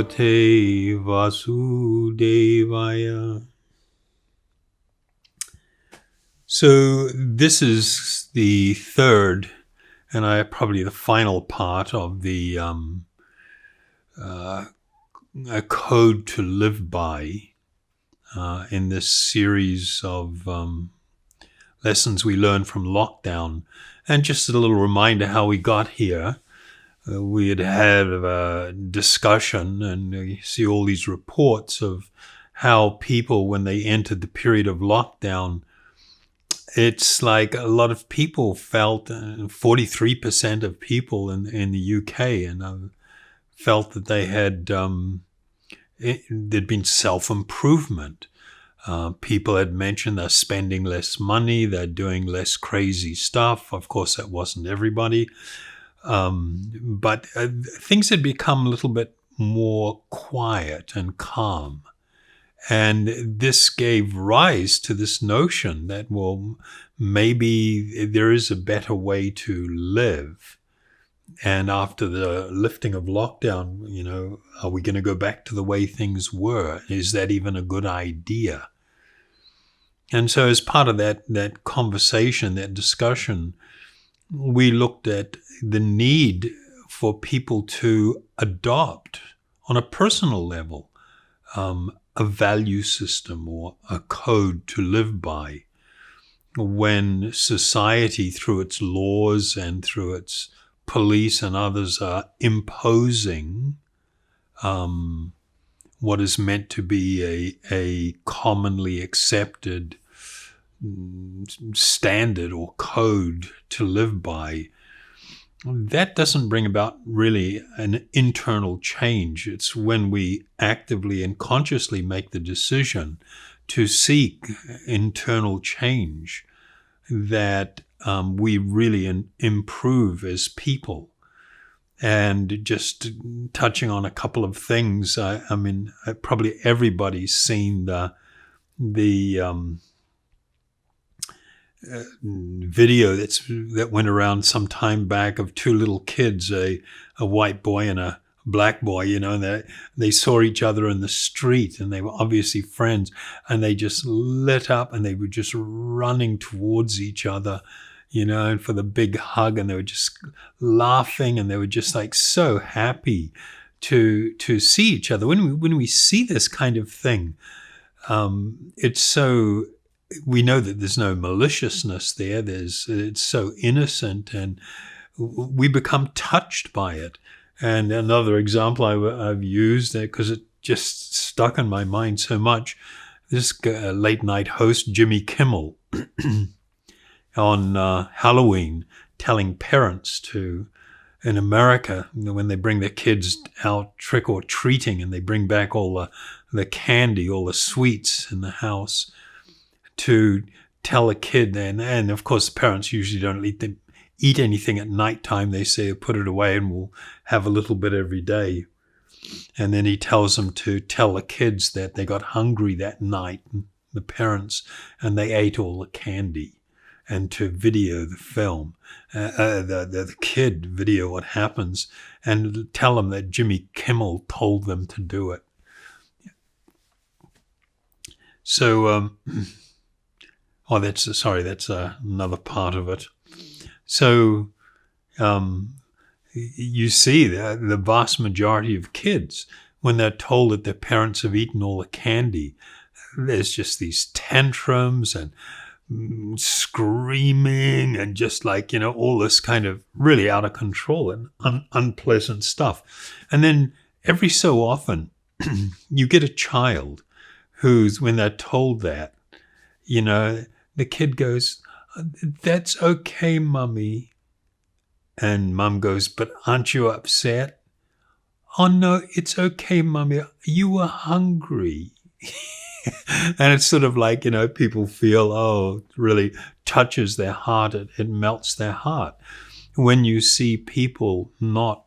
Bhagavate Vasudevaya. So this is the third, and probably the final part of the a code to live by in this series of lessons we learned from lockdown. And just a little reminder how we got here. We had a discussion, and you see all these reports of how people, when they entered the period of lockdown, it's like a lot of people felt, 43% of people in the UK, and felt that they had, there'd been self-improvement. People had mentioned they're spending less money, they're doing less crazy stuff. Of course, that wasn't everybody. But things had become a little bit more quiet and calm. And this gave rise to this notion that, well, maybe there is a better way to live. And after the lifting of lockdown, are we going to go back to the way things were? Is that even a good idea? And so as part of that conversation, that discussion, we looked at the need for people to adopt on a personal level a value system or a code to live by when society, through its laws and through its police and others, are imposing what is meant to be a commonly accepted standard or code to live by. That doesn't bring about really an internal change. It's when we actively and consciously make the decision to seek internal change that we really improve as people. And just touching on a couple of things, I mean, probably everybody's seen the video that went around some time back of two little kids, a white boy and a black boy, and they saw each other in the street, and they were obviously friends, and they just lit up, and they were just running towards each other, and for the big hug, and they were just laughing, and they were just like so happy to see each other. When we see this kind of thing, it's so. We know that there's no maliciousness there. It's so innocent, and we become touched by it. And another example I've used, because it just stuck in my mind so much, this late night host, Jimmy Kimmel, on Halloween, telling parents in America, when they bring their kids out trick or treating, and they bring back all the candy, all the sweets in the house, to tell a kid, and of course the parents usually don't eat anything at nighttime. They say put it away and we'll have a little bit every day. And then he tells them to tell the kids that they got hungry that night, the parents, and they ate all the candy, and to video the film, the kid video what happens, and tell them that Jimmy Kimmel told them to do it. So that's another part of it. So you see the vast majority of kids, when they're told that their parents have eaten all the candy, there's just these tantrums and screaming and just like, all this kind of really out of control and unpleasant stuff. And then every so often you get a child who's, when they're told that, the kid goes, "That's okay, Mummy." And Mum goes, "But aren't you upset?" "Oh, no, it's okay, Mummy. You were hungry." And it's sort of like, people feel, it really touches their heart. It melts their heart when you see people not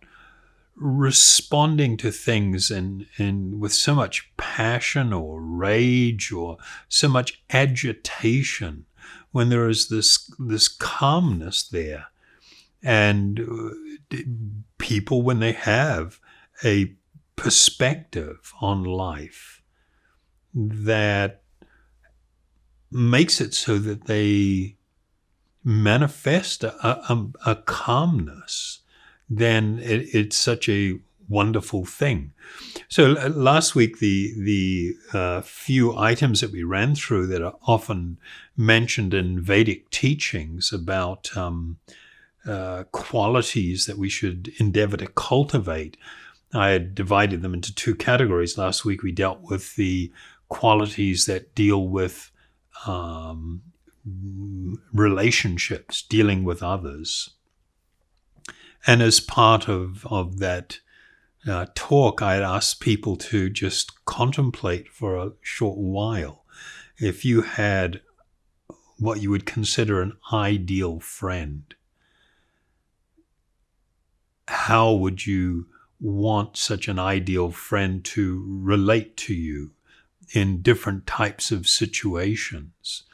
responding to things and with so much passion or rage or so much agitation, when there is this calmness there. And people, when they have a perspective on life that makes it so that they manifest a calmness, then it's such a wonderful thing. So last week, the few items that we ran through that are often mentioned in Vedic teachings about qualities that we should endeavor to cultivate, I had divided them into two categories. Last week we dealt with the qualities that deal with relationships, dealing with others. And as part of that talk, I had asked people to just contemplate for a short while if you had what you would consider an ideal friend. How would you want such an ideal friend to relate to you in different types of situations?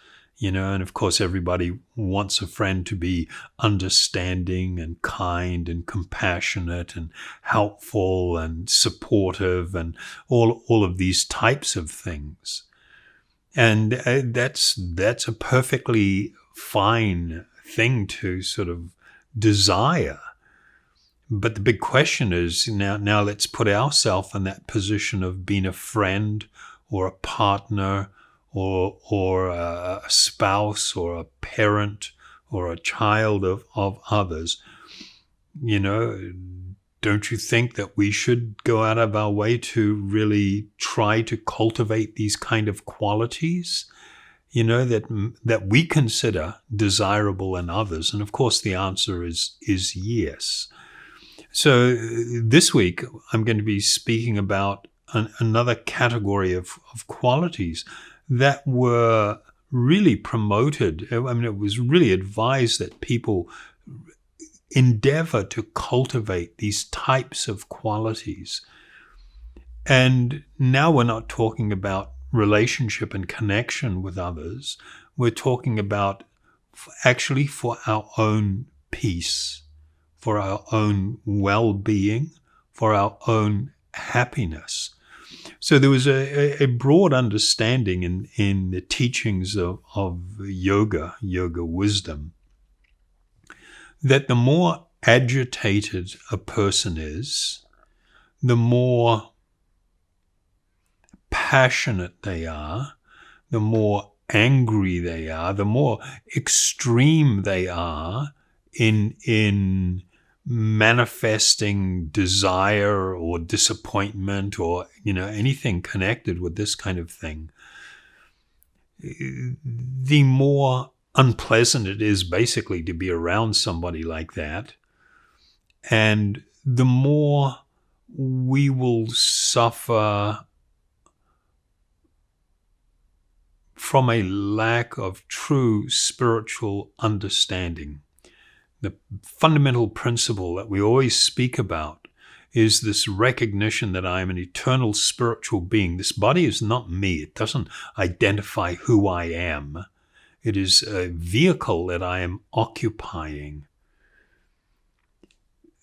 And of course, everybody wants a friend to be understanding and kind and compassionate and helpful and supportive and all of these types of things. And that's a perfectly fine thing to sort of desire. But the big question is, now let's put ourselves in that position of being a friend or a partner or a spouse or a parent or a child of others. Don't you think that we should go out of our way to really try to cultivate these kind of qualities, that we consider desirable in others? And of course, the answer is yes. So this week, I'm going to be speaking about another category of qualities that were really promoted. I mean, it was really advised that people endeavor to cultivate these types of qualities. And now we're not talking about relationship and connection with others. We're talking about actually for our own peace, for our own well-being, for our own happiness. So there was a broad understanding in the teachings of yoga wisdom, that the more agitated a person is, the more passionate they are, the more angry they are, the more extreme they are in manifesting desire or disappointment or anything connected with this kind of thing, the more unpleasant it is basically to be around somebody like that, and the more we will suffer from a lack of true spiritual understanding. The fundamental principle that we always speak about is this recognition that I am an eternal spiritual being. This body is not me. It doesn't identify who I am. It is a vehicle that I am occupying.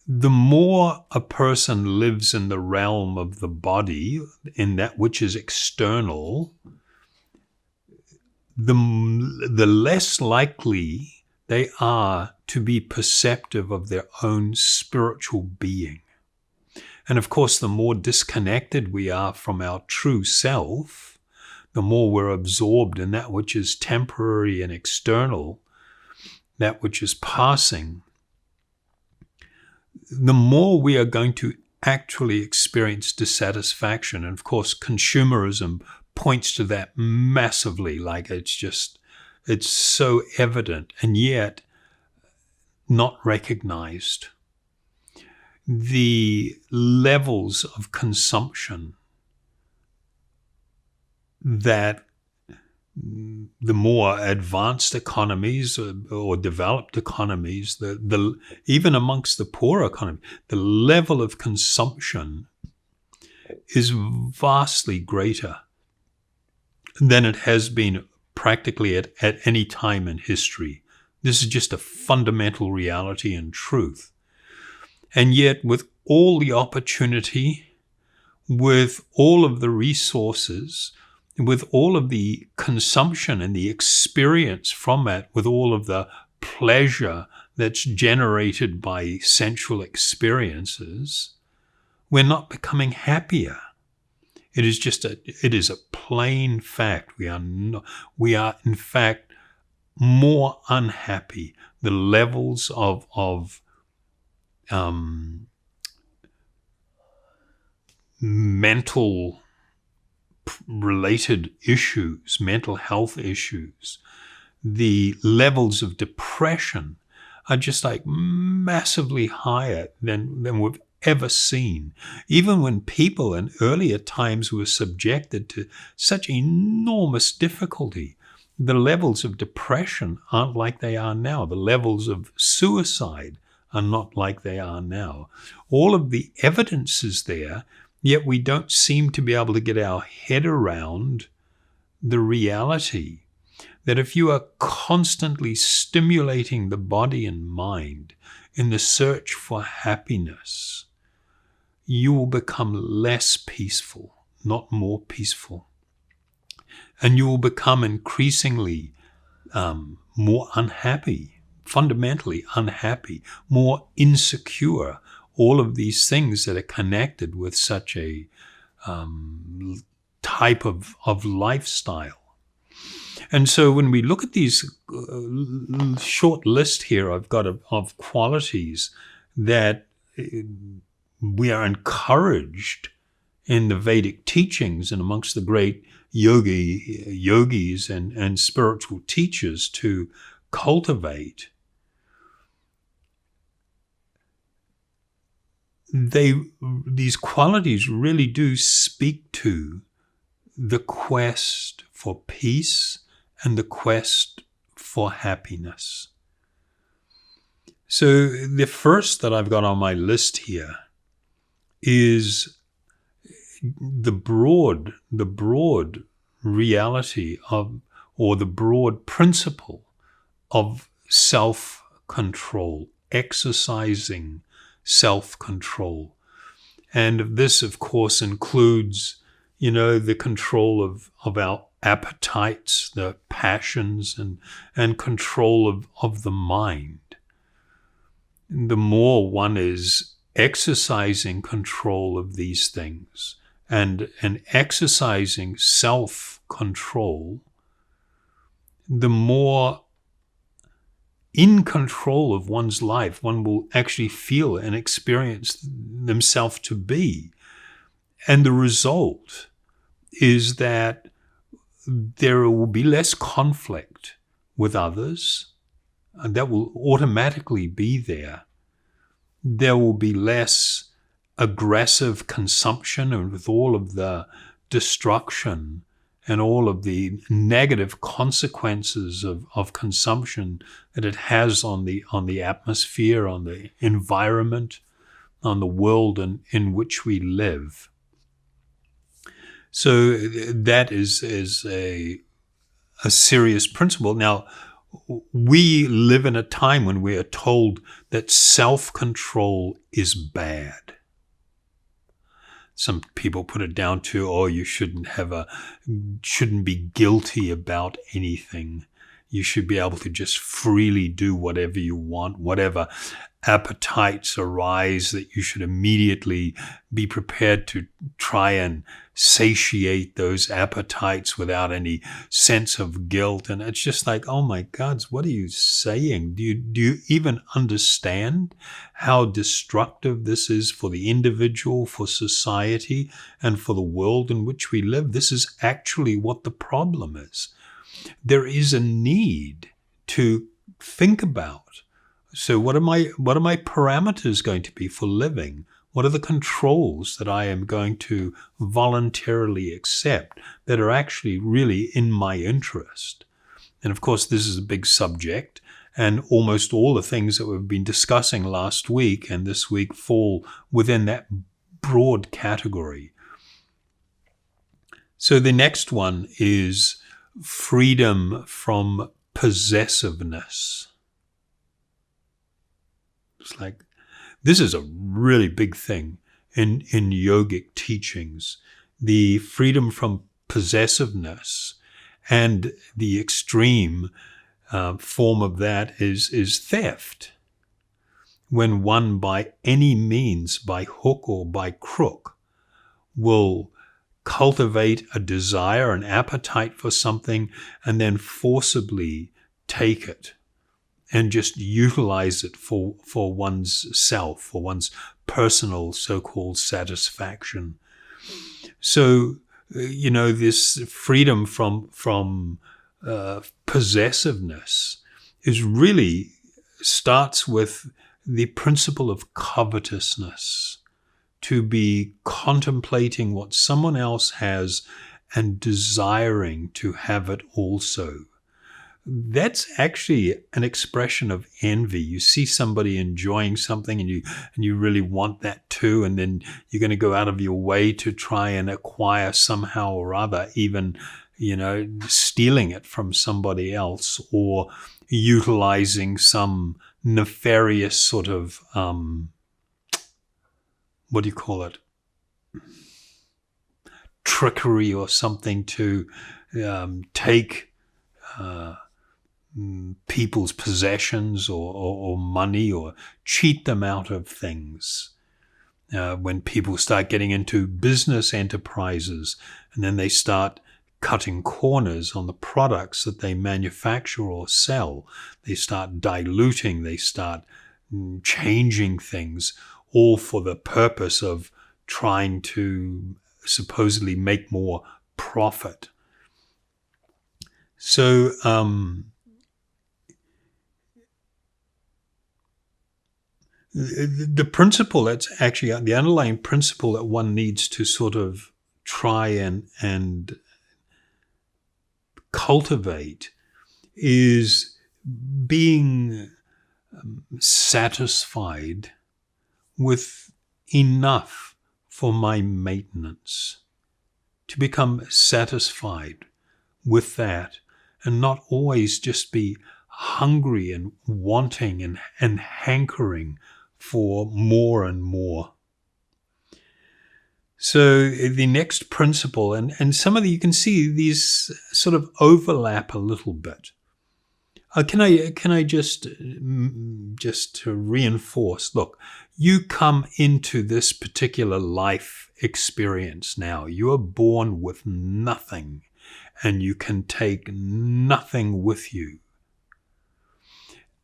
The more a person lives in the realm of the body, in that which is external, the less likely they are to be perceptive of their own spiritual being. And of course, the more disconnected we are from our true self, the more we're absorbed in that which is temporary and external, that which is passing, the more we are going to actually experience dissatisfaction. And of course, consumerism points to that massively, like it's so evident and yet not recognized. The levels of consumption that the more advanced economies or developed economies, even amongst the poorer economies, the level of consumption is vastly greater than it has been practically at any time in history. This is just a fundamental reality and truth. And yet, with all the opportunity, with all of the resources, with all of the consumption and the experience from it, with all of the pleasure that's generated by sensual experiences, we're not becoming happier. It is a plain fact. We are in fact more unhappy. The levels of mental related issues, mental health issues, the levels of depression are just like massively higher than we've ever seen. Even when people in earlier times were subjected to such enormous difficulty, the levels of depression aren't like they are now. The levels of suicide are not like they are now. All of the evidence is there, yet we don't seem to be able to get our head around the reality that if you are constantly stimulating the body and mind in the search for happiness, you will become less peaceful, not more peaceful. And you will become increasingly more unhappy, fundamentally unhappy, more insecure, all of these things that are connected with such a type of lifestyle. And so when we look at these short list here I've got of qualities that we are encouraged in the Vedic teachings and amongst the great yogis and spiritual teachers to cultivate, these qualities really do speak to the quest for peace and the quest for happiness. So the first that I've got on my list here is the broad reality of, or the broad principle of self-control, exercising self-control. And this, of course, includes, the control of our appetites, the passions, and control of the mind. The more one is exercising control of these things and exercising self-control, the more in control of one's life one will actually feel and experience themselves to be. And the result is that there will be less conflict with others, and that will automatically be there. There will be less aggressive consumption, and with all of the destruction and all of the negative consequences of consumption that it has on the atmosphere, on the environment, on the world in which we live. So that is a serious principle. Now, we live in a time when we are told that self-control is bad. Some people put it down to, you shouldn't be guilty about anything. You should be able to just freely do whatever you want, whatever appetites arise, that you should immediately be prepared to try and satiate those appetites without any sense of guilt. And it's just like, oh my God, what are you saying? Do you even understand how destructive this is for the individual, for society, and for the world in which we live? This is actually what the problem is. There is a need to think about, so what are my parameters going to be for living? What are the controls that I am going to voluntarily accept that are actually really in my interest? And of course, this is a big subject, and almost all the things that we've been discussing last week and this week fall within that broad category. So the next one is freedom from possessiveness. It's like, this is a really big thing. in yogic teachings. The freedom from possessiveness, and the extreme form of that is theft. When one, by any means, by hook or by crook, will cultivate a desire, an appetite for something, and then forcibly take it and just utilize it for one's self, for one's personal so-called satisfaction. So, this freedom from possessiveness really starts with the principle of covetousness, to be contemplating what someone else has and desiring to have it also. That's actually an expression of envy. You see somebody enjoying something and you really want that too, and then you're going to go out of your way to try and acquire somehow or other, even stealing it from somebody else, or utilizing some nefarious sort of trickery or something to take people's possessions or money, or cheat them out of things. When people start getting into business enterprises, and then they start cutting corners on the products that they manufacture or sell, they start diluting, they start changing things, all for the purpose of trying to supposedly make more profit. So the principle, that's actually the underlying principle that one needs to sort of try and cultivate, is being satisfied with enough for my maintenance, to become satisfied with that, and not always just be hungry and wanting and hankering for more and more. So the next principle, and some of you can see these sort of overlap a little bit. Can I just to reinforce? Look, you come into this particular life experience now. You are born with nothing, and you can take nothing with you.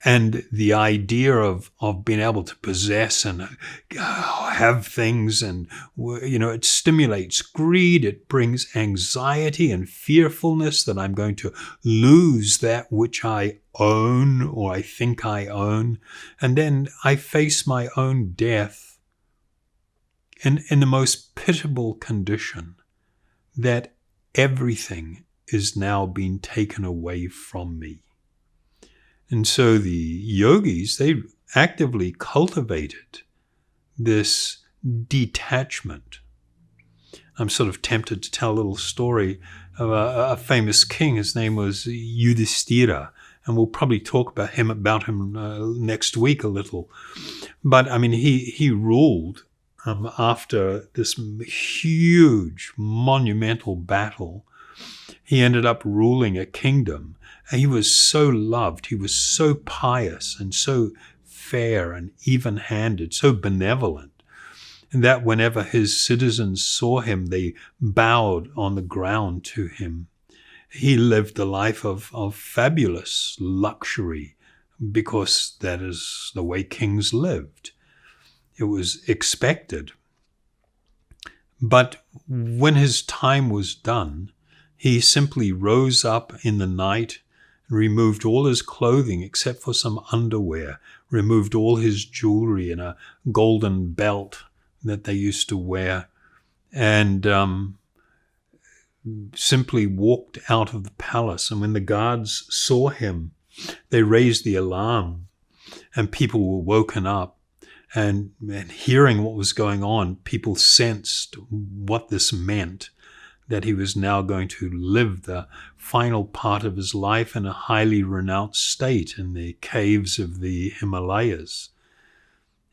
And the idea of being able to possess and have things, and it stimulates greed. It brings anxiety and fearfulness that I'm going to lose that which I own, or I think I own. And then I face my own death in the most pitiable condition, that everything is now being taken away from me. And so the yogis, they actively cultivated this detachment. I'm sort of tempted to tell a little story of a famous king. His name was Yudhishthira, and we'll probably talk about him next week a little. But I mean, he ruled after this huge monumental battle. He ended up ruling a kingdom. And he was so loved, he was so pious and so fair and even-handed, so benevolent, that whenever his citizens saw him, they bowed on the ground to him. He lived a life of fabulous luxury, because that is the way kings lived. It was expected. But when his time was done, he simply rose up in the night, removed all his clothing except for some underwear, removed all his jewelry and a golden belt that they used to wear, and simply walked out of the palace. And when the guards saw him, they raised the alarm, and people were woken up. And hearing what was going on, people sensed what this meant, that he was now going to live the final part of his life in a highly renounced state in the caves of the Himalayas.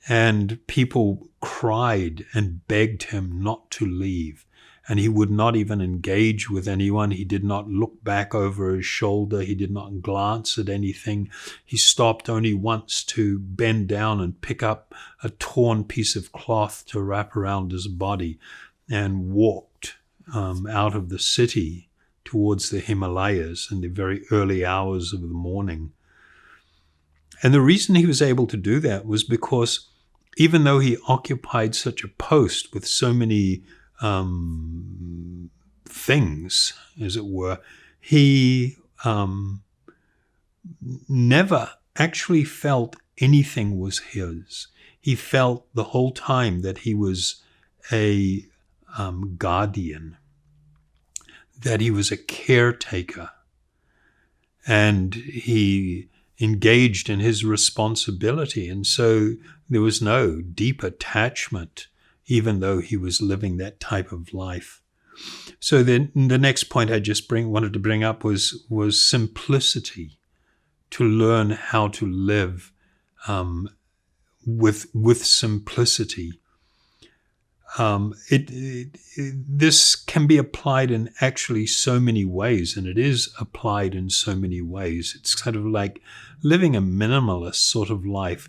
And people cried and begged him not to leave. And he would not even engage with anyone. He did not look back over his shoulder. He did not glance at anything. He stopped only once to bend down and pick up a torn piece of cloth to wrap around his body, and walked out of the city towards the Himalayas in the very early hours of the morning. And the reason he was able to do that was because even though he occupied such a post with so many things, as it were, he never actually felt anything was his. He felt the whole time that he was a guardian, that he was a caretaker, and he engaged in his responsibility. And so there was no deep attachment, even though he was living that type of life. So then the next point I just wanted to bring up was simplicity, to learn how to live with simplicity. This can be applied in actually so many ways, and it is applied in so many ways. It's kind of like living a minimalist sort of life.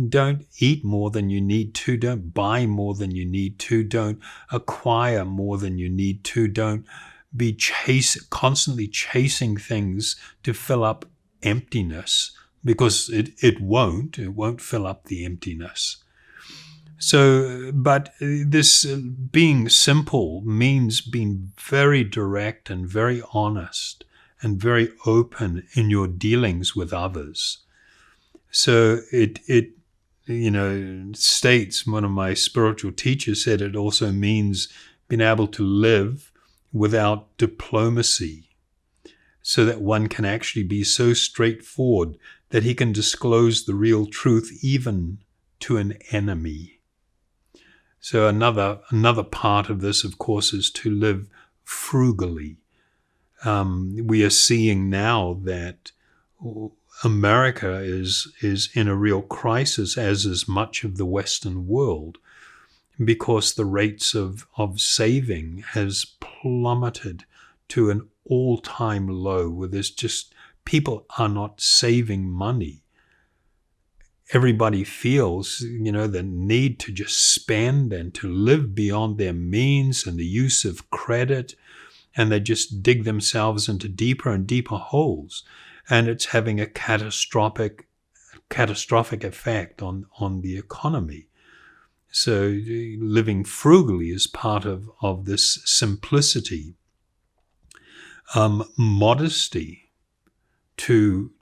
Don't eat more than you need to. Don't buy more than you need to. Don't acquire more than you need to. Don't be constantly chasing things to fill up emptiness, because it won't fill up the emptiness. So, but this being simple means being very direct and very honest and very open in your dealings with others. So it states, one of my spiritual teachers said, it also means being able to live without diplomacy, so that one can actually be so straightforward that he can disclose the real truth even to an enemy. So another part of this, of course, is to live frugally. We are seeing now that America is in a real crisis, as is much of the Western world, because the rates of saving has plummeted to an all-time low, where there's just, people are not saving money. Everybody feels, the need to just spend and to live beyond their means, and the use of credit, and they just dig themselves into deeper and deeper holes. And it's having a catastrophic effect on the economy. So living frugally is part of this simplicity. Modesty, to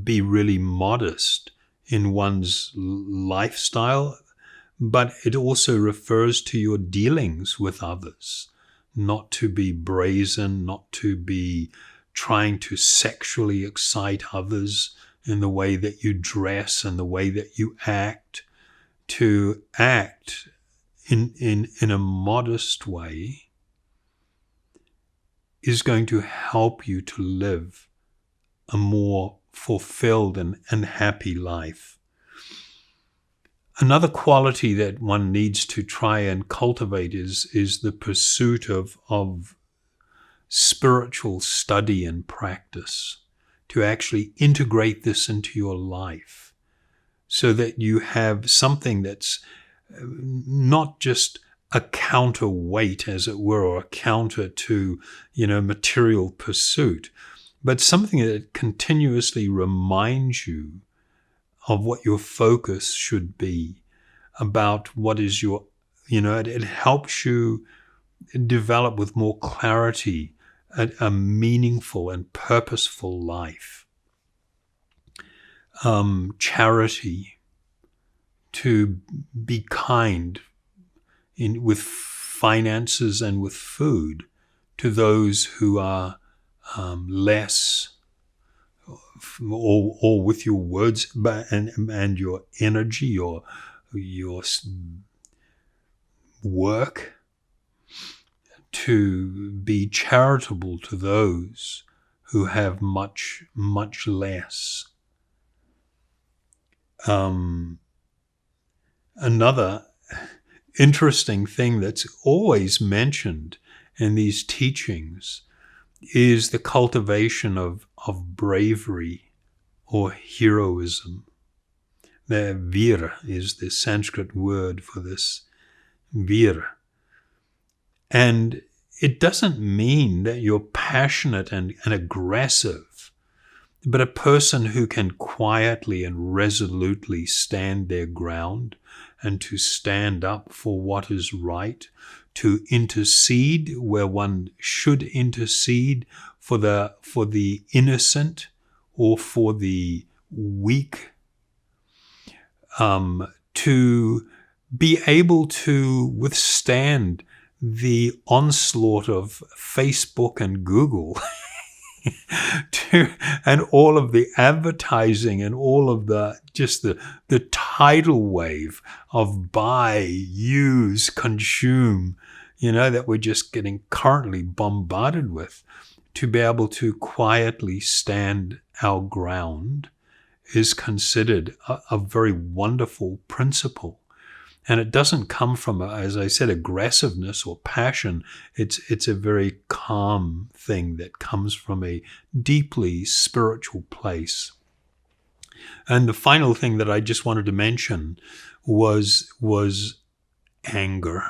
be really modest in one's lifestyle, but it also refers to your dealings with others, not to be brazen, not to be trying to sexually excite others in the way that you dress and the way that you act. To act in a modest way is going to help you to live a more fulfilled and happy life. Another quality that one needs to try and cultivate is the pursuit of spiritual study and practice, to actually integrate this into your life, so that you have something that's not just a counterweight, as it were, or a counter to, material pursuit, but something that continuously reminds you of what your focus should be, about what is your, it helps you develop with more clarity a meaningful and purposeful life. Charity, to be kind with finances and with food to those who are less, or with your words and your energy, your work, to be charitable to those who have much, much less. Another interesting thing that's always mentioned in these teachings is the cultivation of bravery or heroism. The vir is the Sanskrit word for this, vir. And it doesn't mean that you're passionate and aggressive, but a person who can quietly and resolutely stand their ground and to stand up for what is right, to intercede where one should intercede for the innocent or for the weak, to be able to withstand the onslaught of Facebook and Google and all of the advertising and all of the tidal wave of buy, use, consume, that we're just getting currently bombarded with. To be able to quietly stand our ground is considered a very wonderful principle. And it doesn't come from, as I said, aggressiveness or passion. It's a very calm thing that comes from a deeply spiritual place. And the final thing that I just wanted to mention was anger.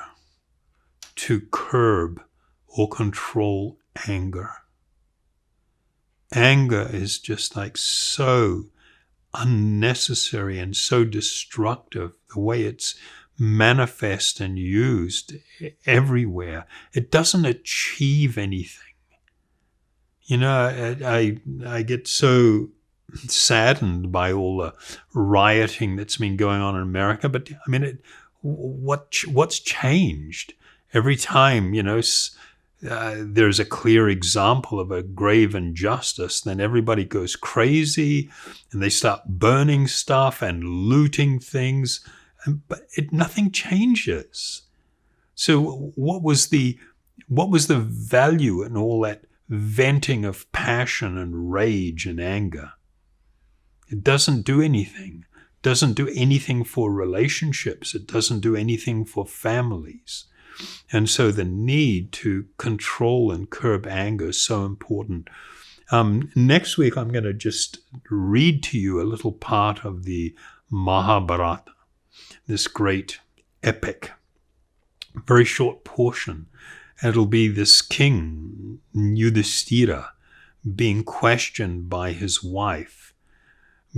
To curb or control anger. Anger is just like so unnecessary and so destructive, the way it's manifest and used everywhere. It doesn't achieve anything. I get so saddened by all the rioting that's been going on in America, but I mean, what's changed? Every time, there's a clear example of a grave injustice, then everybody goes crazy and they start burning stuff and looting things, but nothing changes. So what was the value in all that venting of passion and rage and anger? It doesn't do anything. It doesn't do anything for relationships. It doesn't do anything for families. And so the need to control and curb anger is so important. Next week, I'm going to just read to you a little part of the Mahabharata, this great epic, very short portion. And it'll be this king, Yudhishthira, being questioned by his wife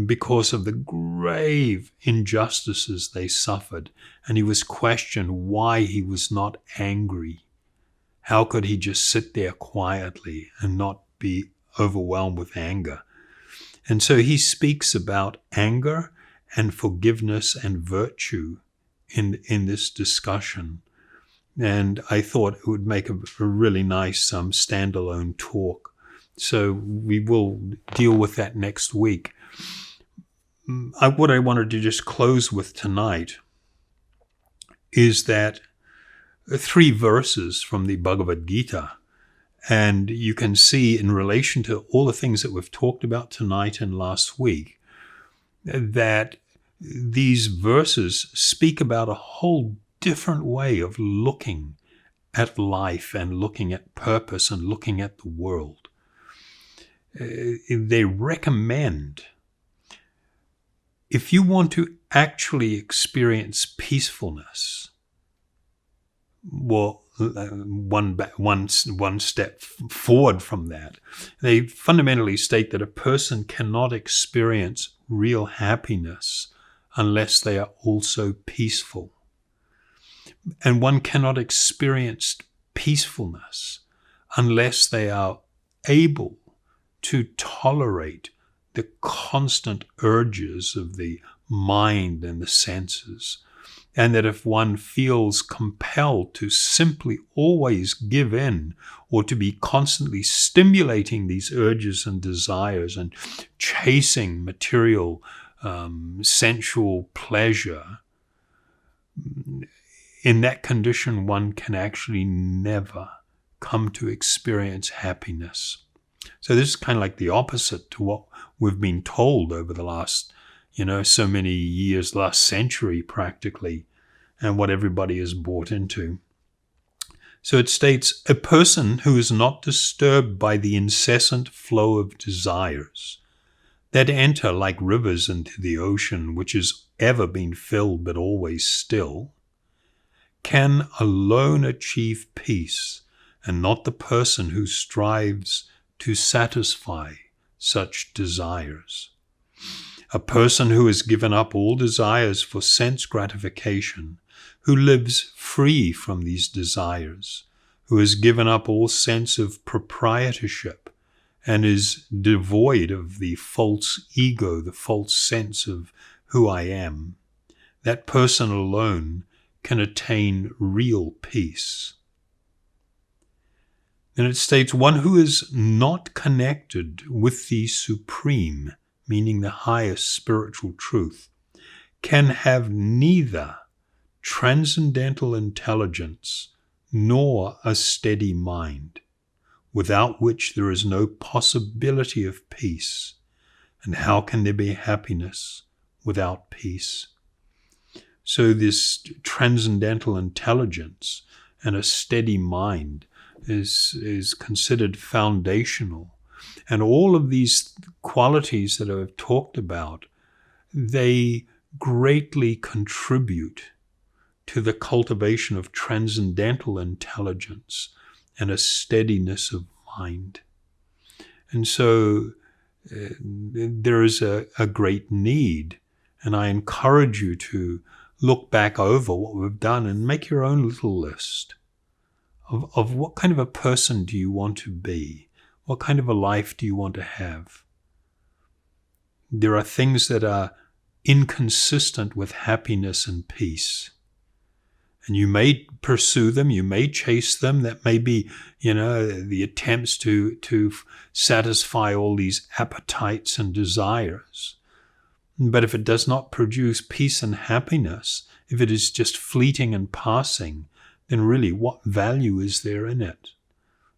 because of the grave injustices they suffered. And he was questioned why he was not angry. How could he just sit there quietly and not be overwhelmed with anger? And so he speaks about anger and forgiveness and virtue in this discussion. And I thought it would make a really nice standalone talk. So we will deal with that next week. What I wanted to just close with tonight is that 3 verses from the Bhagavad Gita. And you can see in relation to all the things that we've talked about tonight and last week, that these verses speak about a whole different way of looking at life and looking at purpose and looking at the world. They recommend, if you want to actually experience peacefulness, well, one step forward from that, they fundamentally state that a person cannot experience real happiness unless they are also peaceful. And one cannot experience peacefulness unless they are able to tolerate the constant urges of the mind and the senses. And that if one feels compelled to simply always give in or to be constantly stimulating these urges and desires and chasing material, sensual pleasure, in that condition one can actually never come to experience happiness. So this is kind of like the opposite to what we've been told over the last so many years, last century practically, and what everybody is bought into. So it states, a person who is not disturbed by the incessant flow of desires that enter like rivers into the ocean, which has ever been filled but always still, can alone achieve peace, and not the person who strives to satisfy such desires. A person who has given up all desires for sense gratification, who lives free from these desires, who has given up all sense of proprietorship and is devoid of the false ego, the false sense of who I am, that person alone can attain real peace. And it states, one who is not connected with the supreme, meaning the highest spiritual truth, can have neither transcendental intelligence nor a steady mind, without which there is no possibility of peace. And how can there be happiness without peace? So this transcendental intelligence and a steady mind is considered foundational. And all of these qualities that I've talked about, they greatly contribute to the cultivation of transcendental intelligence and a steadiness of mind. And so there is a great need, and I encourage you to look back over what we've done and make your own little list of what kind of a person do you want to be? What kind of a life do you want to have? There are things that are inconsistent with happiness and peace. And you may pursue them, you may chase them. That may be, the attempts to satisfy all these appetites and desires. But if it does not produce peace and happiness, if it is just fleeting and passing, then really what value is there in it?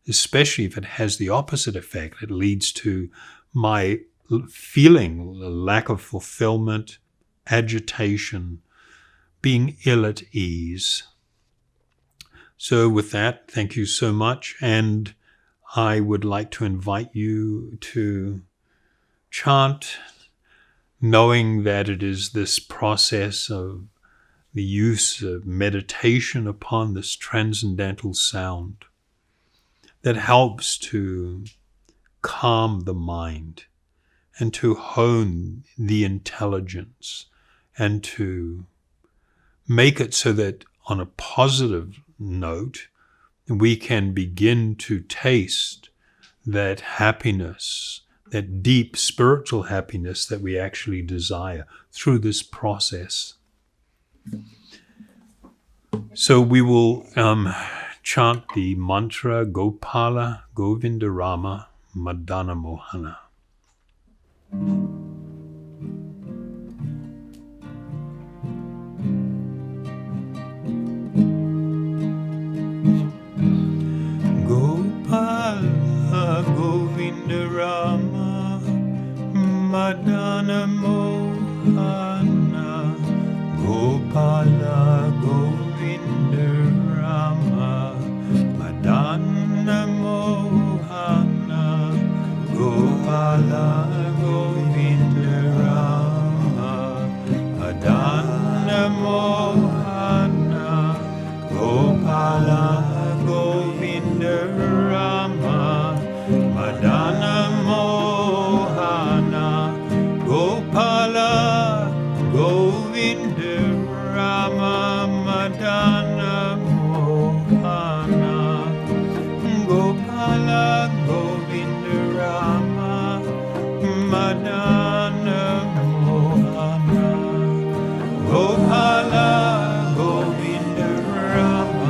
Especially if it has the opposite effect. It leads to my feeling a lack of fulfillment, agitation, being ill at ease. So with that, thank you so much. And I would like to invite you to chant, knowing that it is this process of the use of meditation upon this transcendental sound that helps to calm the mind and to hone the intelligence and to make it so that on a positive note, we can begin to taste that happiness, that deep spiritual happiness that we actually desire through this process. So we will chant the mantra Gopala Govinda Rama Madana Mohana. Gopala Govinda Rama Madana Mohana. Gopala Govinda Rama Madana Mohana. Gopala Govinda Rama Madana Mohana. Gopala Govinda Rama Madana Mohana. Gopala Govinda Rama Madana Mohana. Gopala Govinda Rama Madana Mohana. Gopala Govinda Rama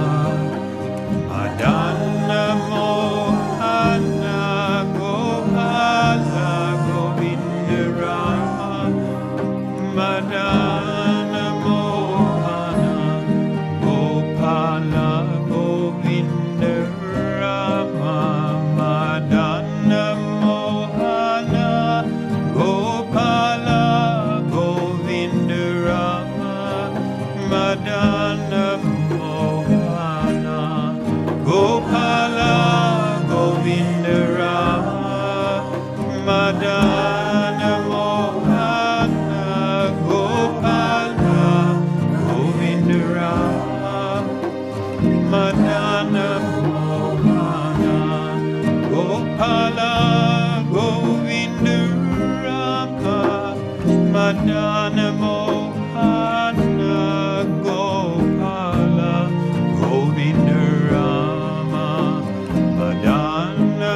Madana Mohana. Gopala Govinda Rama Madana Mohana. Gopala Govinda Rama Madana Govinda Rama Madana Mohana Gopala Govinda Rama Madana Mohana Gopala Govinda Rama Madana Mohana Gopala Govinda Rama Madana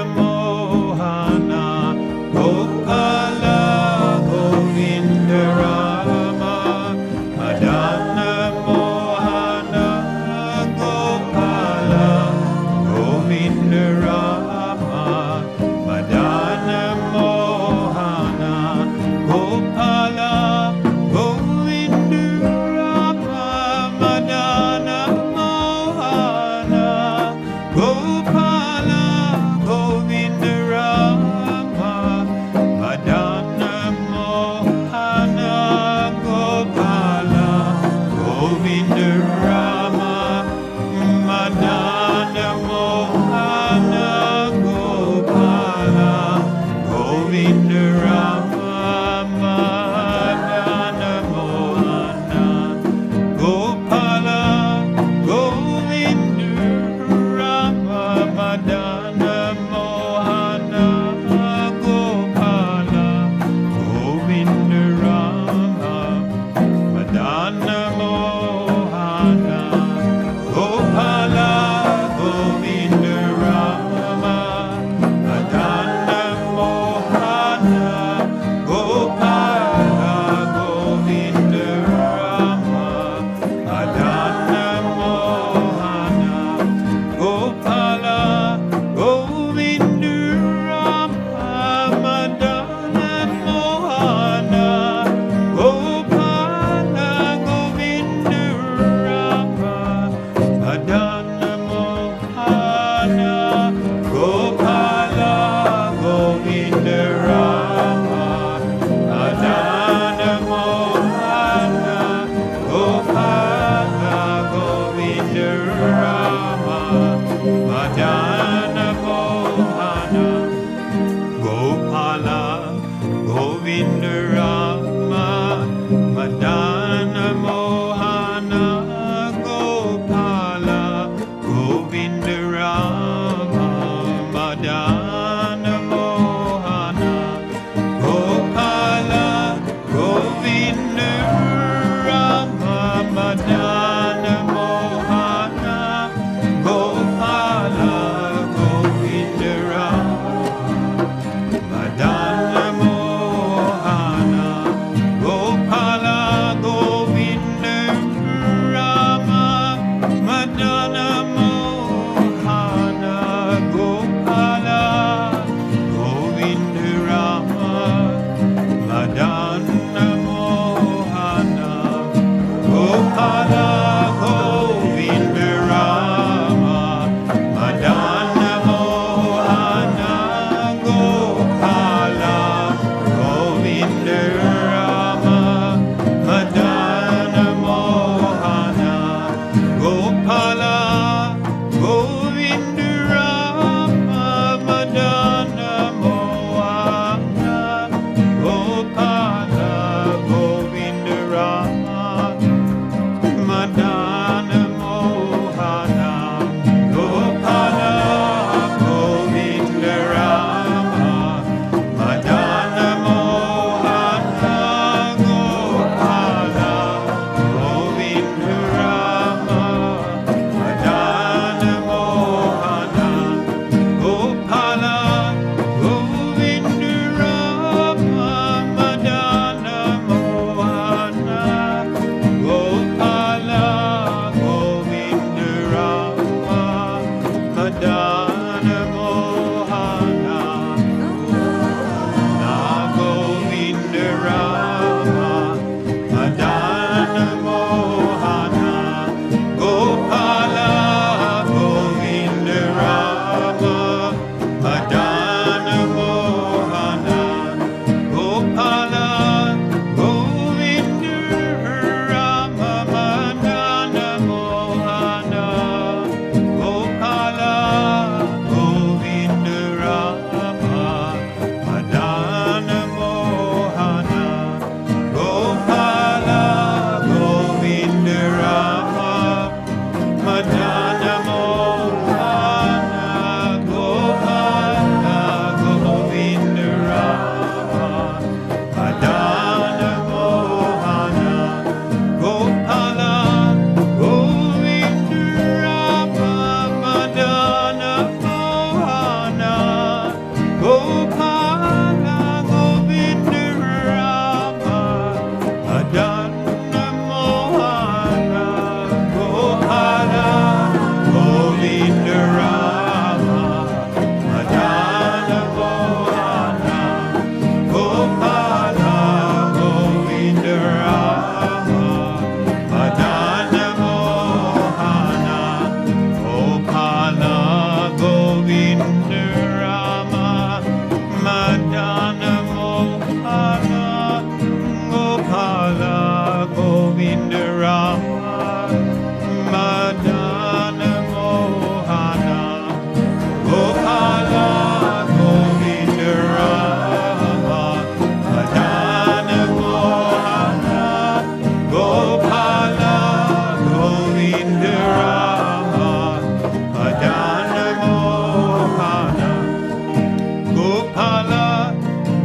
Gopala,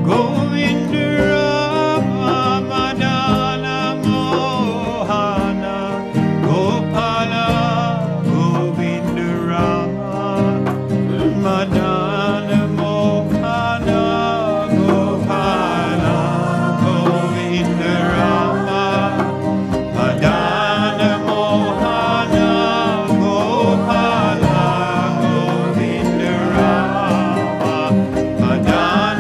Govindurama, Madana Mohana, Gopala, Govindurama, Madana Mohana, Gopala, Govindurama, Madana Mohana, Gopala, Govindurama, Madana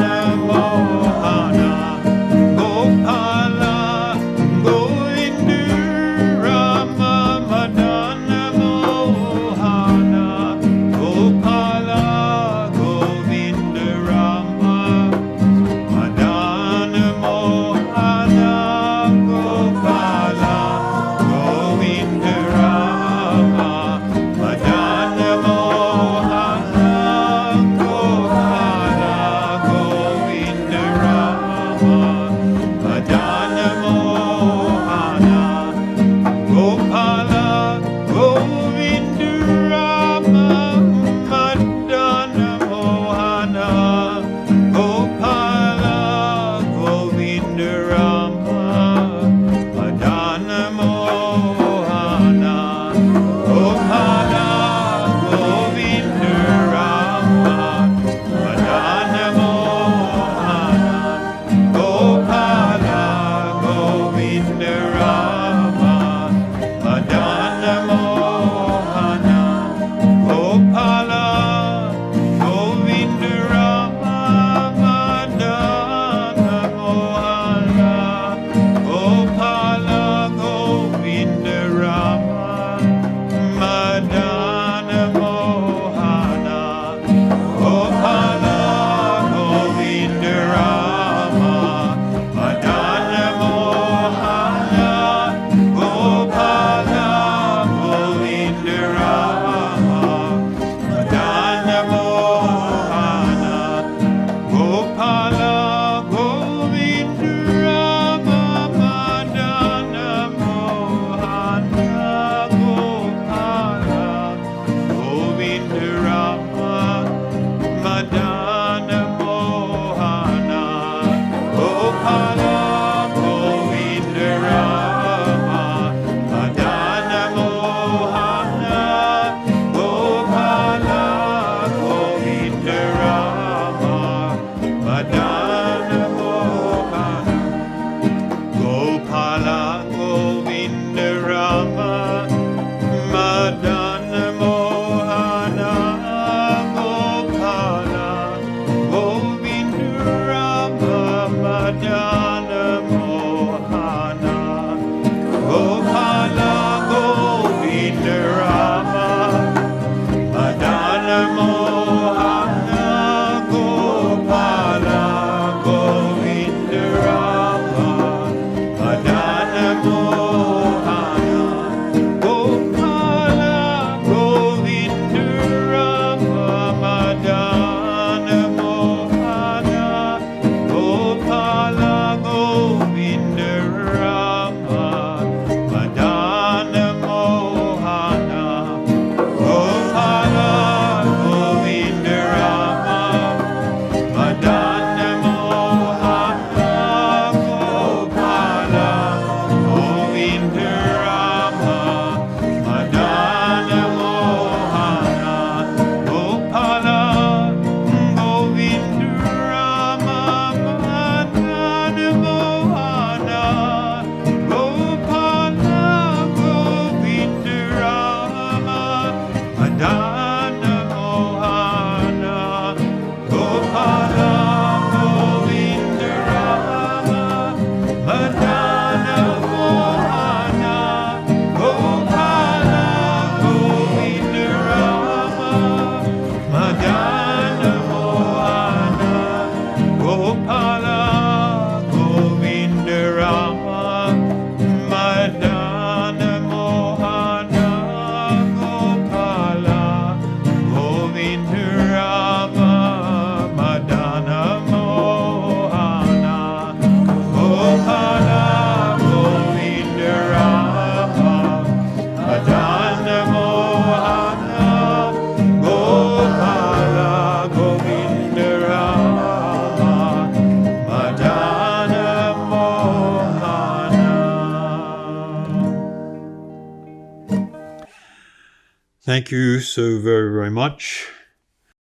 Thank you so very, very much.